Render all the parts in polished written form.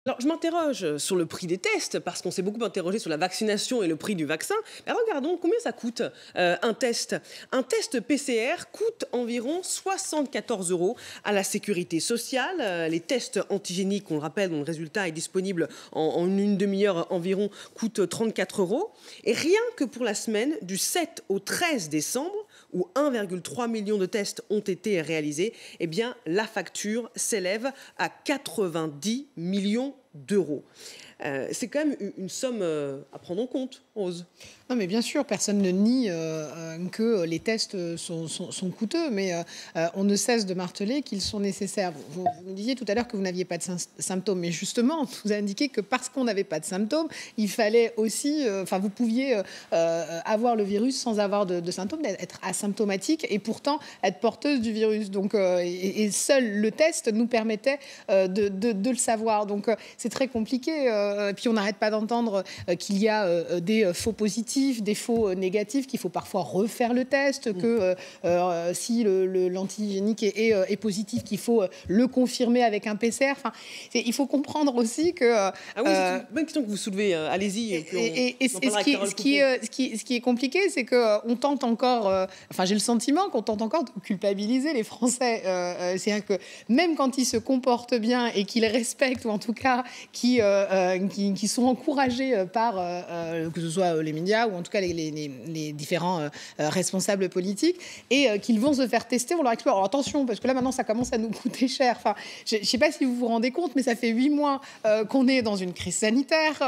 Alors, je m'interroge sur le prix des tests, parce qu'on s'est beaucoup interrogé sur la vaccination et le prix du vaccin. Mais regardons combien ça coûte un test. Un test PCR coûte environ 74 € à la sécurité sociale. Les tests antigéniques, on le rappelle, dont le résultat est disponible en une demi-heure environ, coûtent 34 €. Et rien que pour la semaine du 7 au 13 décembre, où 1,3 million de tests ont été réalisés, eh bien, la facture s'élève à 90 millions d'euros. C'est quand même une somme à prendre en compte, Rose. Non, mais bien sûr, personne ne nie que les tests sont coûteux, mais on ne cesse de marteler qu'ils sont nécessaires. Vous me disiez tout à l'heure que vous n'aviez pas de symptômes, mais justement, on vous a indiqué que parce qu'on n'avait pas de symptômes, il fallait aussi, vous pouviez avoir le virus sans avoir de symptômes, être asymptomatique et pourtant être porteuse du virus. Donc, et seul le test nous permettait de le savoir. Donc, c'est très compliqué. Puis on n'arrête pas d'entendre qu'il y a des faux positifs, des faux négatifs, qu'il faut parfois refaire le test, que si l'antigénique est positif, qu'il faut le confirmer avec un PCR. Enfin, il faut comprendre aussi que... Ah oui, c'est une bonne question que vous soulevez. Allez-y. Et ce qui est compliqué, c'est qu'on tente encore... j'ai le sentiment qu'on tente encore de culpabiliser les Français. C'est-à-dire que même quand ils se comportent bien et qu'ils respectent, ou en tout cas qui sont encouragés par, que ce soit les médias ou en tout cas les différents responsables politiques, et qu'ils vont se faire tester, on leur explique, alors attention, parce que là maintenant ça commence à nous coûter cher. Enfin, je ne sais pas si vous vous rendez compte, mais ça fait 8 mois qu'on est dans une crise sanitaire.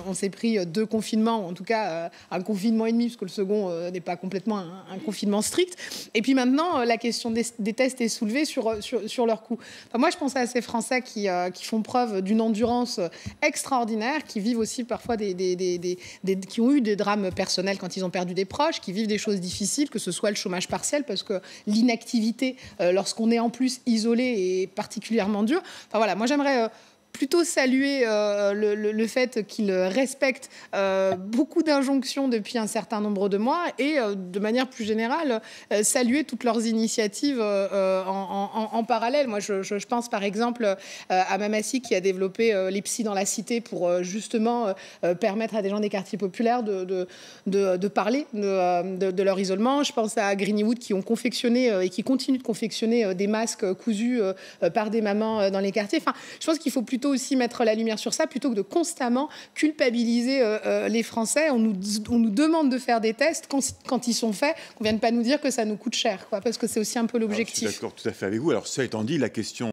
On s'est pris 2 confinements, ou en tout cas un confinement et demi, parce que le second n'est pas complètement un confinement strict. Et puis maintenant, la question des tests est soulevée sur leur coût. Enfin, moi, je pense à ces Français qui font preuve d'une endurance extraordinaire, qui vivent aussi parfois qui ont eu des drames personnels quand ils ont perdu des proches, qui vivent des choses difficiles, que ce soit le chômage partiel, parce que l'inactivité, lorsqu'on est en plus isolé, est particulièrement dure. Enfin voilà, moi j'aimerais plutôt saluer le fait qu'ils respectent beaucoup d'injonctions depuis un certain nombre de mois, et de manière plus générale saluer toutes leurs initiatives en parallèle. Moi je pense par exemple à Mamassi, qui a développé les psys dans la cité pour justement permettre à des gens des quartiers populaires de parler de leur isolement. Je pense à Greenwood, qui ont confectionné et qui continuent de confectionner des masques cousus par des mamans dans les quartiers. Enfin, je pense qu'il faut plutôt aussi mettre la lumière sur ça, plutôt que de constamment culpabiliser les Français. On nous demande de faire des tests quand ils sont faits, qu'on ne vienne pas nous dire que ça nous coûte cher, quoi, parce que c'est aussi un peu l'objectif. Je suis d'accord tout à fait avec vous. Alors, ça étant dit, la question